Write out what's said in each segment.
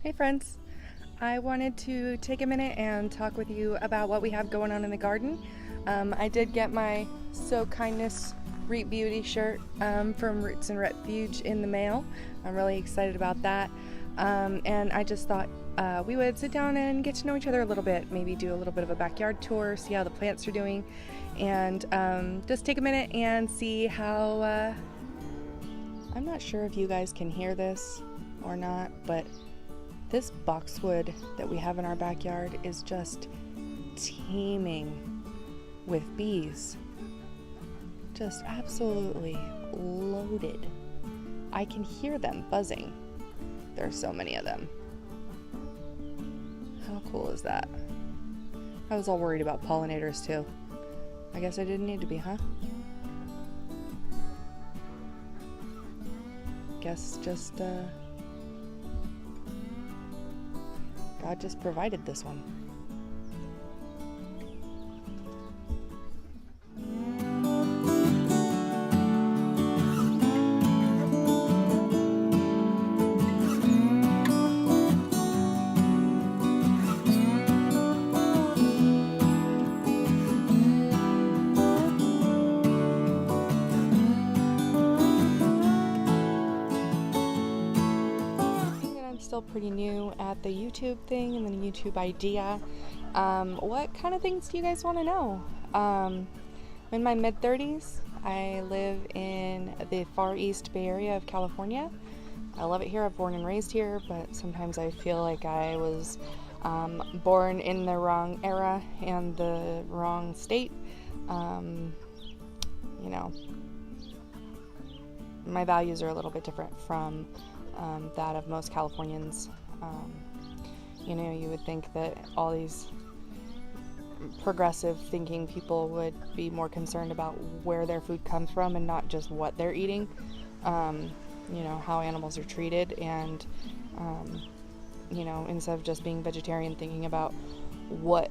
Hey friends, I wanted to take a minute and talk with you about what we have going on in the garden. I did get my So Kindness Reap Beauty shirt from Roots and Refuge in the mail. I'm really excited about that. And I just thought we would sit down and get to know each other a little bit, maybe do a little bit of a backyard tour, see how the plants are doing, and just take a minute and see how, I'm not sure if you guys can hear this or not, but this boxwood that we have in our backyard is just teeming with bees. Just absolutely loaded. I can hear them buzzing. There are so many of them. How cool is that? I was all worried about pollinators too. I guess I didn't need to be, huh? Guess just, God just provided this one. Still pretty new at the YouTube thing and the YouTube idea. What kind of things do you guys want to know? I'm in my mid-30s. I live in the far east Bay Area of California. I love it here. I'm born and raised here, but sometimes I feel like I was born in the wrong era and the wrong state. You know, my values are a little bit different from that of most Californians. You know, you would think that all these progressive thinking people would be more concerned about where their food comes from and not just what they're eating. You know, how animals are treated, and you know, instead of just being vegetarian, thinking about what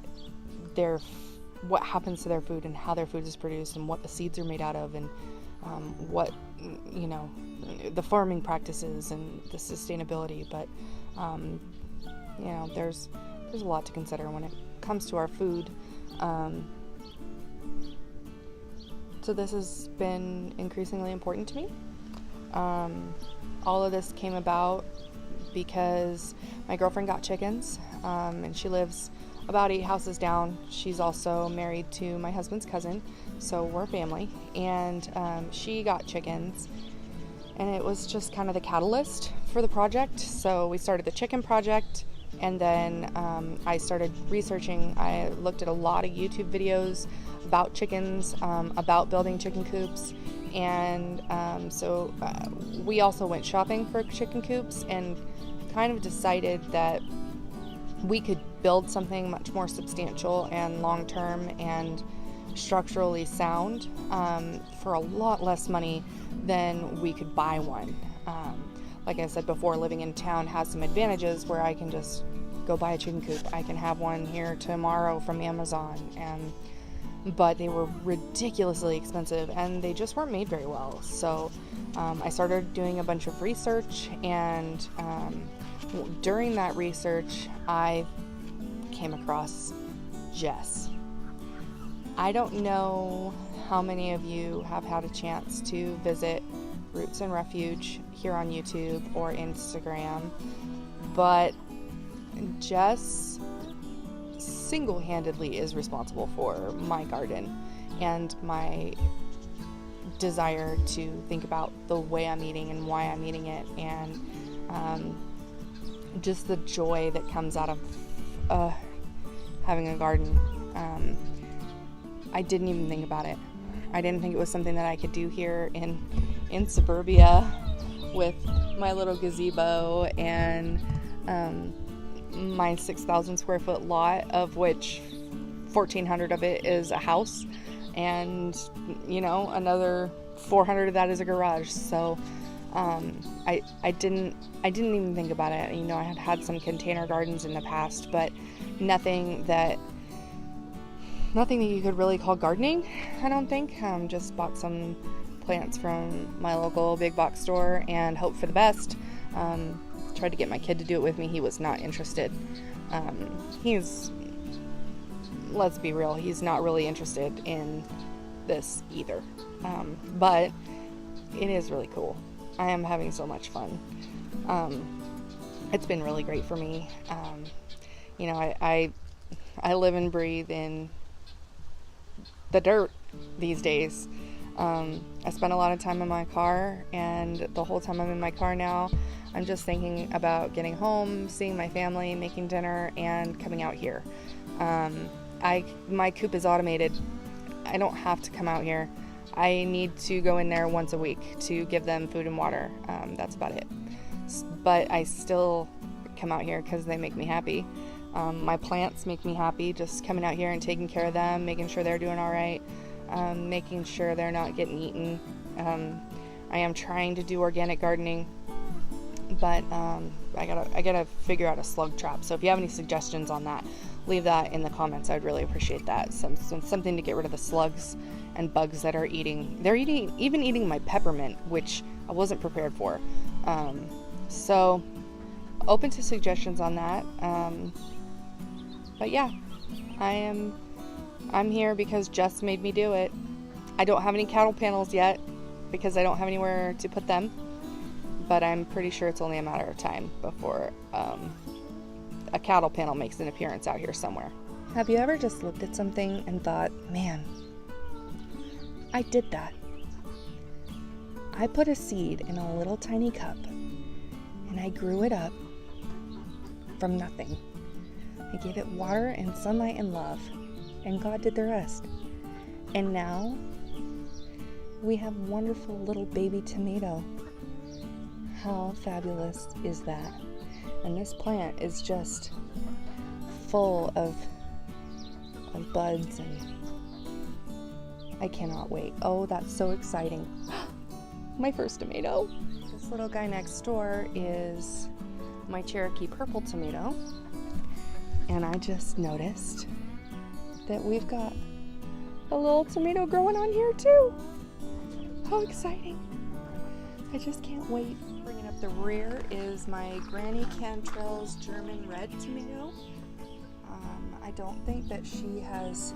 happens to their food and how their food is produced and what the seeds are made out of, and what, you know, the farming practices and the sustainability. But you know, there's a lot to consider when it comes to our food. So this has been increasingly important to me. All of this came about because my girlfriend got chickens, and she lives about 8 houses down. She's also married to my husband's cousin, so we're family, and she got chickens, and it was just kind of the catalyst for the project. So we started the chicken project, and then I started researching. I looked at a lot of YouTube videos about chickens, about building chicken coops, and so we also went shopping for chicken coops and kind of decided that we could build something much more substantial and long-term and structurally sound for a lot less money than we could buy one. Like I said before, living in town has some advantages where I can just go buy a chicken coop. I can have one here tomorrow from Amazon, but they were ridiculously expensive and they just weren't made very well. So I started doing a bunch of research, and during that research I came across Jess. I don't know how many of you have had a chance to visit Roots and Refuge here on YouTube or Instagram, but Jess single-handedly is responsible for my garden and my desire to think about the way I'm eating and why I'm eating it, and just the joy that comes out of having a garden. I didn't even think about it. I didn't think it was something that I could do here in suburbia with my little gazebo and my 6,000 square foot lot, of which 1,400 of it is a house, and you know, another 400 of that is a garage. So I didn't even think about it. You know, I had some container gardens in the past, but nothing that you could really call gardening, I don't think. Just bought some plants from my local big box store and hope for the best. tried to get my kid to do it with me. He was not interested. Let's be real, he's not really interested in this either. But it is really cool. I am having so much fun. It's been really great for me. You know, I live and breathe in the dirt these days. I spend a lot of time in my car, and the whole time I'm in my car now, I'm just thinking about getting home, seeing my family, making dinner, and coming out here. My coop is automated. I don't have to come out here. I need to go in there once a week to give them food and water. That's about it. But I still come out here because they make me happy. My plants make me happy, just coming out here and taking care of them, making sure they're doing all right, making sure they're not getting eaten. I am trying to do organic gardening, but I gotta figure out a slug trap. So if you have any suggestions on that, leave that in the comments. I'd really appreciate that. Something to get rid of the slugs and bugs that are eating. They're even eating my peppermint, which I wasn't prepared for. So open to suggestions on that. But yeah, I'm here because Jess made me do it. I don't have any cattle panels yet because I don't have anywhere to put them, but I'm pretty sure it's only a matter of time before a cattle panel makes an appearance out here somewhere. Have you ever just looked at something and thought, man, I did that. I put a seed in a little tiny cup and I grew it up from nothing. I gave it water and sunlight and love, and God did the rest. And now we have wonderful little baby tomato. How fabulous is that? And this plant is just full of buds, and I cannot wait. Oh, that's so exciting. My first tomato. This little guy next door is my Cherokee purple tomato. And I just noticed that we've got a little tomato growing on here too. How exciting. I just can't wait. Bringing up the rear is my Granny Cantrell's German red tomato. I don't think that she has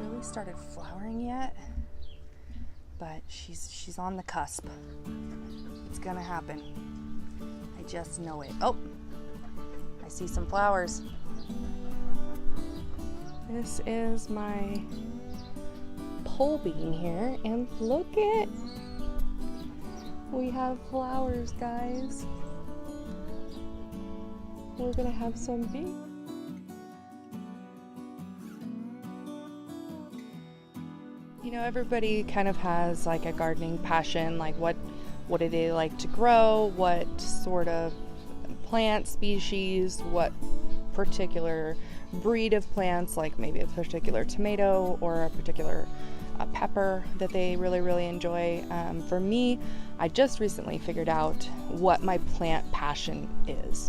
really started flowering yet, but she's on the cusp. It's gonna happen. I just know it. Oh, I see some flowers. This is my pole bean here, and look it. We have flowers, guys. We're gonna have some big. You know, everybody kind of has like a gardening passion, like what do they like to grow, what sort of plant species, what particular breed of plants, like maybe a particular tomato or a particular pepper that they really enjoy. For me, I just recently figured out what my plant passion is,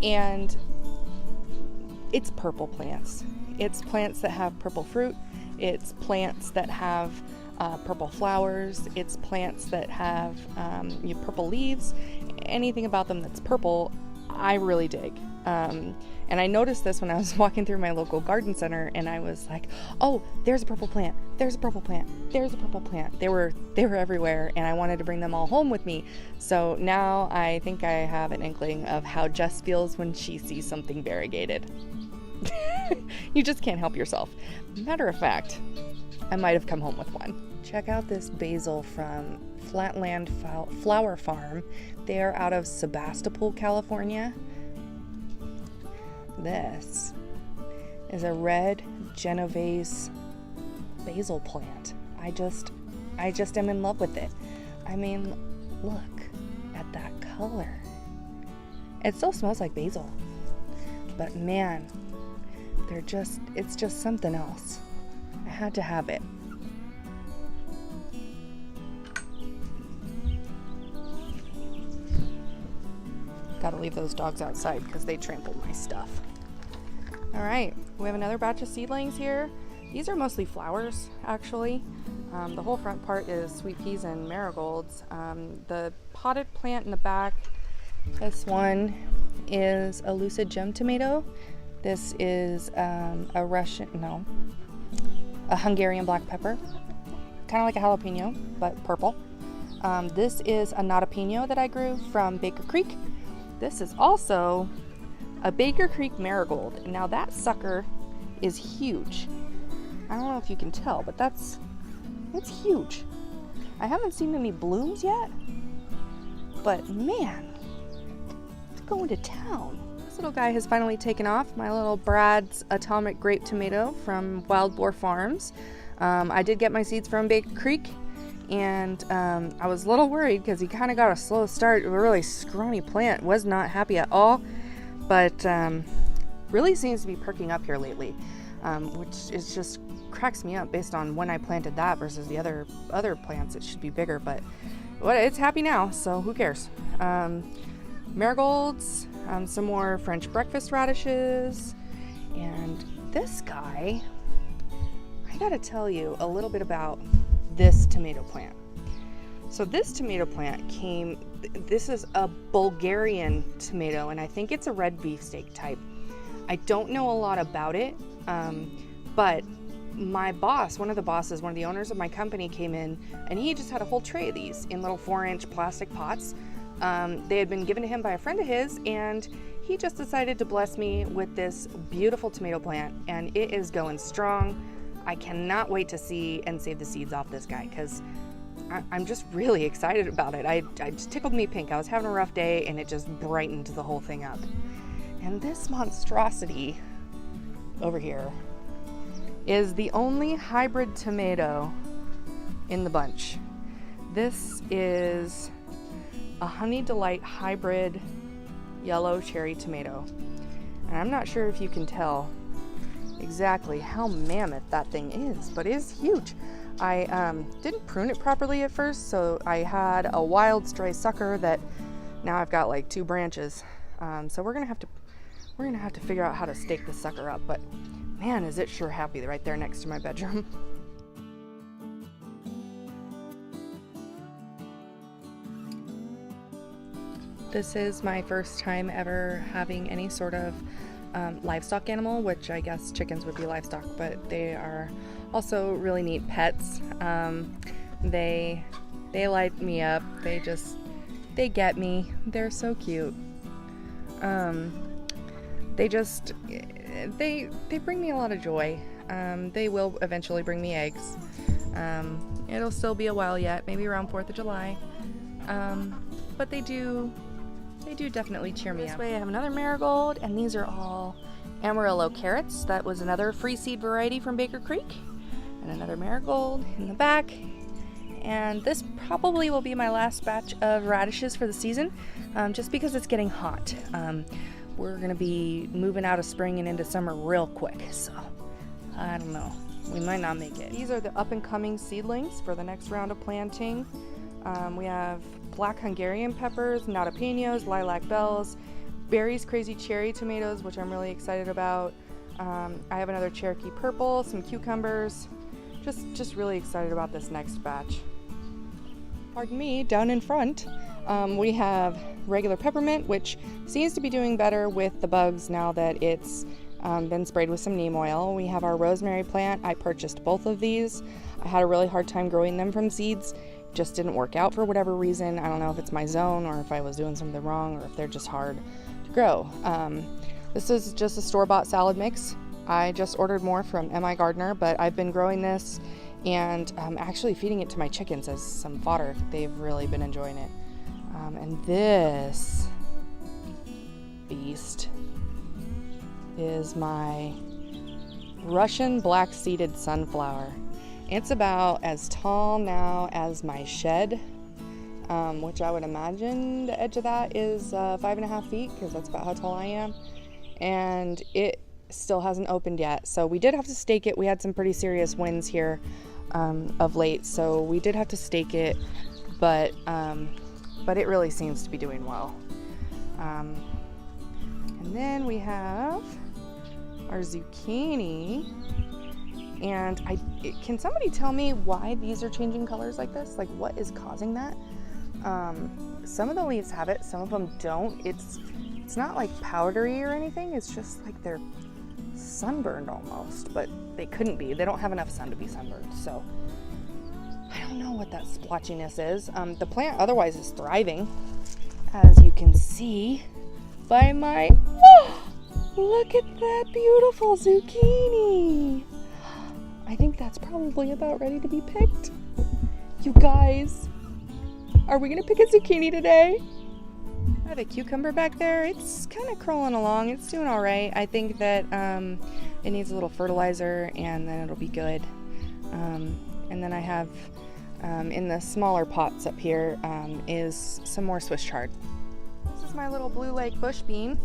and it's purple plants. It's plants that have purple fruit. It's plants that have purple flowers. It's plants that have purple leaves. Anything about them that's purple, I really dig. And I noticed this when I was walking through my local garden center, and I was like, oh, there's a purple plant, there's a purple plant, there's a purple plant. They were everywhere, and I wanted to bring them all home with me. So now I think I have an inkling of how Jess feels when she sees something variegated. You just can't help yourself. Matter of fact, I might have come home with one. Check out this basil from Flatland Flower Farm. They are out of Sebastopol, California. This is a red Genovese basil plant. I just am in love with it. I mean, look at that color. It still smells like basil, but man, it's just something else. I had to have it. Gotta leave those dogs outside because they trampled my stuff. All right, we have another batch of seedlings here. These are mostly flowers, actually. The whole front part is sweet peas and marigolds. The potted plant in the back This one is a lucid gem tomato. This is a Hungarian black pepper, kind of like a jalapeno, but purple. This is a jalapeno that I grew from Baker Creek. This is also a Baker Creek marigold. Now that sucker is huge. I don't know if you can tell, but it's huge. I haven't seen any blooms yet, but man, it's going to town. This little guy has finally taken off. My little Brad's Atomic Grape Tomato from Wild Boar Farms. I did get my seeds from Baker Creek, and I was a little worried because he kind of got a slow start. A really scrawny plant. Was not happy at all, but really seems to be perking up here lately, which is just cracks me up based on when I planted that versus the other plants. It should be bigger, but it's happy now, so who cares. Marigolds, some more French breakfast radishes, and this guy, I gotta tell you a little bit about this tomato plant. So this tomato plant this is a Bulgarian tomato, and I think it's a red beefsteak type. I don't know a lot about it, but my boss, one of the owners of my company, came in and he just had a whole tray of these in little 4-inch plastic pots. They had been given to him by a friend of his, and he just decided to bless me with this beautiful tomato plant, and it is going strong. I cannot wait to see and save the seeds off this guy, because I'm just really excited about it. I just tickled me pink. I was having a rough day, and it just brightened the whole thing up. And this monstrosity over here is the only hybrid tomato in the bunch. This is a Honey Delight hybrid yellow cherry tomato. And I'm not sure if you can tell exactly how mammoth that thing is, but it is huge. I didn't prune it properly at first, so I had a wild stray sucker that now I've got like 2 branches. So we're gonna have to figure out how to stake the sucker up, but man, is it sure happy right there next to my bedroom. This is my first time ever having any sort of livestock animal, which I guess chickens would be livestock, but they are also really neat pets. They light me up. They get me. They're so cute. They bring me a lot of joy. They will eventually bring me eggs. It'll still be a while yet, maybe around 4th of July. But they do definitely cheer me up. This way I have another marigold, and these are all Amarillo carrots. That was another free seed variety from Baker Creek. And another marigold in the back. And this probably will be my last batch of radishes for the season, just because it's getting hot. We're gonna be moving out of spring and into summer real quick, so I don't know. We might not make it. These are the up and coming seedlings for the next round of planting. We have black Hungarian peppers, jalapenos, lilac bells, Barry's crazy cherry tomatoes, which I'm really excited about. I have another Cherokee purple, some cucumbers. Just really excited about this next batch. Pardon me, down in front, we have regular peppermint, which seems to be doing better with the bugs now that it's been sprayed with some neem oil. We have our rosemary plant. I purchased both of these. I had a really hard time growing them from seeds. Just didn't work out for whatever reason. I don't know if it's my zone or if I was doing something wrong or if they're just hard to grow. This is just a store-bought salad mix. I just ordered more from MI Gardener, but I've been growing this and actually feeding it to my chickens as some fodder. They've really been enjoying it. And this beast is my Russian black-seeded sunflower. It's about as tall now as my shed, which I would imagine the edge of that is 5.5 feet, because that's about how tall I am. And it still hasn't opened yet, so we did have to stake it. We had some pretty serious winds here of late, so we did have to stake it, but it really seems to be doing well. And then we have our zucchini, and can somebody tell me why these are changing colors like this? Like, what is causing that? some of the leaves have it, some of them don't. It's not like powdery or anything, it's just like they're sunburned almost, but they couldn't be. They don't have enough sun to be sunburned, so I don't know what that splotchiness is. The plant otherwise is thriving, as you can see by my, look at that beautiful zucchini. I think that's probably about ready to be picked. You guys, are we gonna pick a zucchini today? I have a cucumber back there. It's kind of crawling along. It's doing all right. I think that it needs a little fertilizer and then it'll be good. And then I have in the smaller pots up here is some more Swiss chard. This is my little Blue Lake bush bean.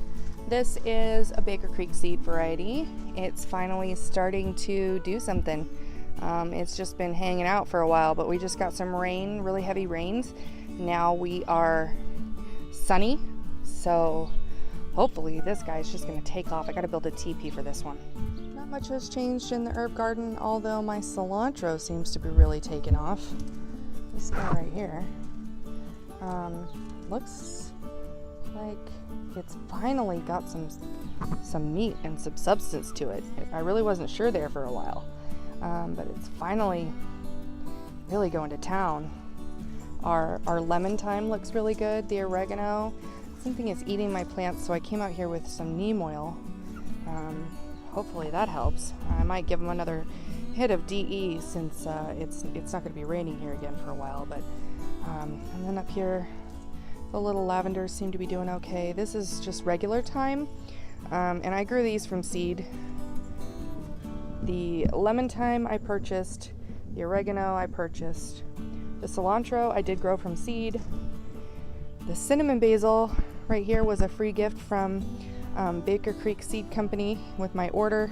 This is a Baker Creek seed variety. It's finally starting to do something. It's just been hanging out for a while, but we just got some rain, really heavy rains. Now we are sunny, so hopefully this guy's just gonna take off. I gotta build a teepee for this one. Not much has changed in the herb garden, although my cilantro seems to be really taking off. This guy right here looks like it's finally got some meat and some substance to it. I really wasn't sure there for a while, but it's finally really going to town. Our lemon thyme looks really good. The oregano, something is eating my plants, so I came out here with some neem oil. Hopefully that helps. I might give them another hit of DE since it's not going to be raining here again for a while. But and then up here, the little lavenders seem to be doing okay. This is just regular thyme, and I grew these from seed. The lemon thyme I purchased, the oregano I purchased. The cilantro I did grow from seed. The cinnamon basil right here was a free gift from Baker Creek Seed Company with my order,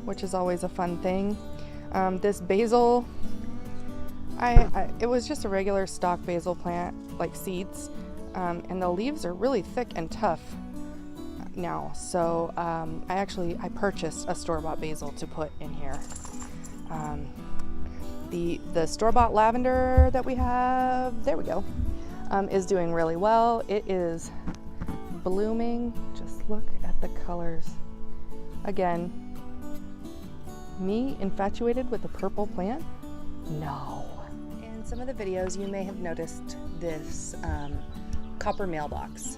which is always a fun thing. This basil, it was just a regular stock basil plant, like seeds, and the leaves are really thick and tough now. So I purchased a store-bought basil to put in here. The store-bought lavender that we have, there we go, is doing really well. It is blooming. Just look at the colors. Again, me infatuated with a purple plant? No. In some of the videos you may have noticed this copper mailbox.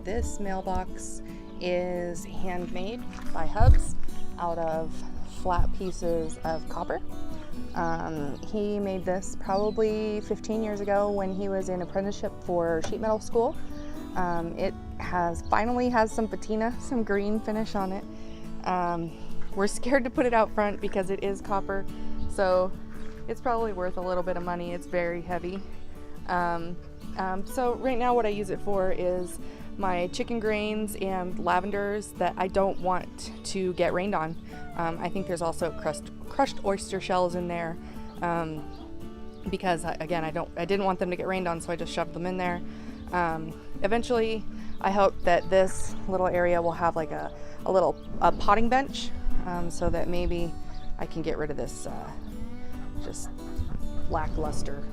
This mailbox is handmade by Hubs out of flat pieces of copper. He made this probably 15 years ago when he was in apprenticeship for sheet metal school. It finally has some patina, some green finish on it. We're scared to put it out front because it is copper, so it's probably worth a little bit of money. It's very heavy. So right now what I use it for is my chicken grains and lavenders that I don't want to get rained on. I think there's also crushed oyster shells in there because I didn't want them to get rained on, so I just shoved them in there. Eventually I hope that this little area will have like a little potting bench, so that maybe I can get rid of this just lackluster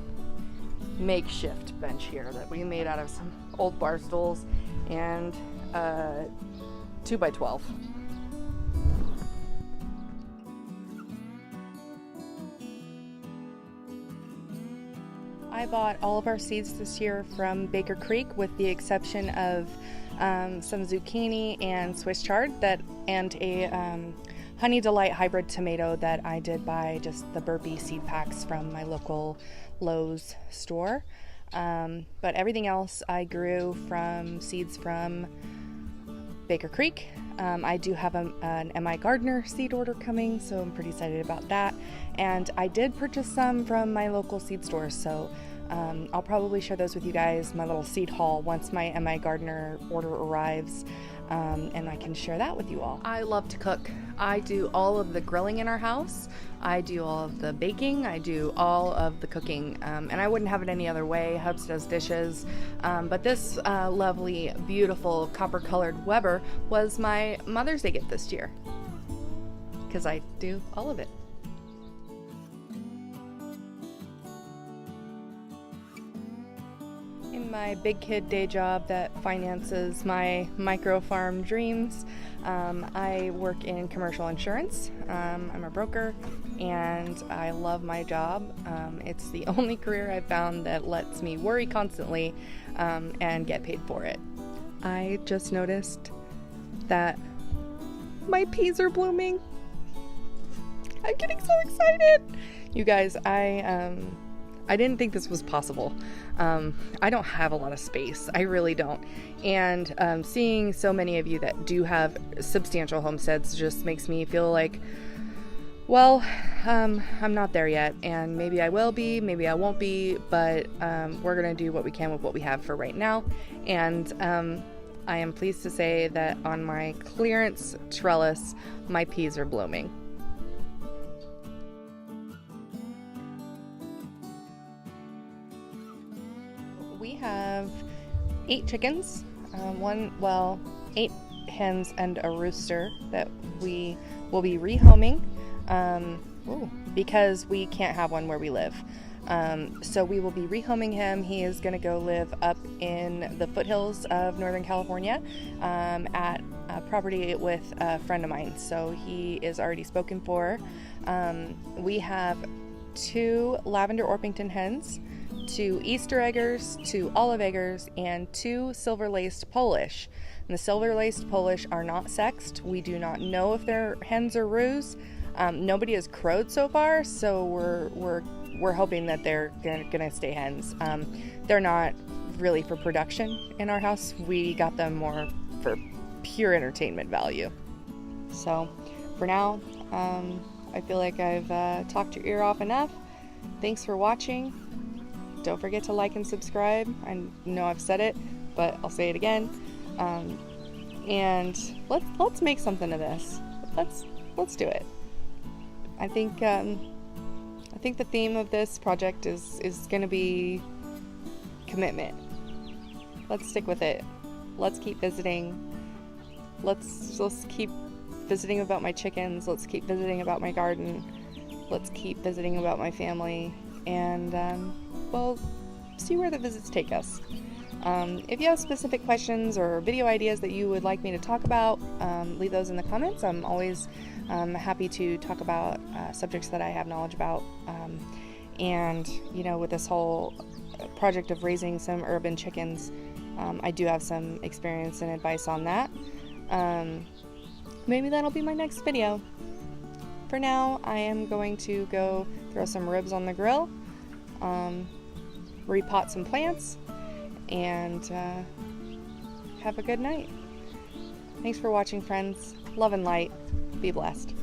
makeshift bench here that we made out of some old bar stools and 2x12. I bought all of our seeds this year from Baker Creek with the exception of some zucchini and Swiss chard and a Honey Delight hybrid tomato that I did buy just the burpee seed packs from my local Lowe's store. But everything else I grew from seeds from Baker Creek. I do have an MI Gardener seed order coming, so I'm pretty excited about that. And I did purchase some from my local seed store, so I'll probably share those with you guys, my little seed haul, once my MI Gardener order arrives, and I can share that with you all. I love to cook. I do all of the grilling in our house. I do all of the baking. I do all of the cooking, and I wouldn't have it any other way. Hubs does dishes, but this lovely, beautiful copper-colored Weber was my Mother's Day gift this year, because I do all of it. In my big kid day job that finances my MicroFarm dreams. I work in commercial insurance. I'm a broker and I love my job. It's the only career I've found that lets me worry constantly and get paid for it. I just noticed that my peas are blooming. I'm getting so excited. You guys, I didn't think this was possible. I don't have a lot of space. I really don't. And seeing so many of you that do have substantial homesteads just makes me feel like, well, I'm not there yet. And maybe I will be, maybe I won't be, but we're going to do what we can with what we have for right now. And I am pleased to say that on my clearance trellis, my peas are blooming. We have 8 chickens, 8 hens and a rooster that we will be rehoming because we can't have one where we live. So we will be rehoming him. He is going to go live up in the foothills of Northern California at a property with a friend of mine. So he is already spoken for. We have 2 lavender Orpington hens, 2 Easter eggers, 2 olive eggers, and 2 silver-laced Polish. And the silver-laced Polish are not sexed. We do not know if they're hens or roos. Nobody has crowed so far, so we're hoping that they're gonna stay hens. They're not really for production in our house. We got them more for pure entertainment value. So for now, I feel like I've talked your ear off enough. Thanks for watching. Don't forget to like and subscribe. I know I've said it, but I'll say it again. And let's make something of this. Let's do it. I think the theme of this project is going to be commitment. Let's stick with it. Let's keep visiting. Let's keep visiting about my chickens. Let's keep visiting about my garden. Let's keep visiting about my family. And we'll see where the visits take us. If you have specific questions or video ideas that you would like me to talk about, leave those in the comments. I'm always happy to talk about subjects that I have knowledge about. And, you know, with this whole project of raising some urban chickens, I do have some experience and advice on that. Maybe that'll be my next video. For now, I am going to go throw some ribs on the grill, repot some plants, and have a good night. Thanks for watching, friends. Love and light. Be blessed.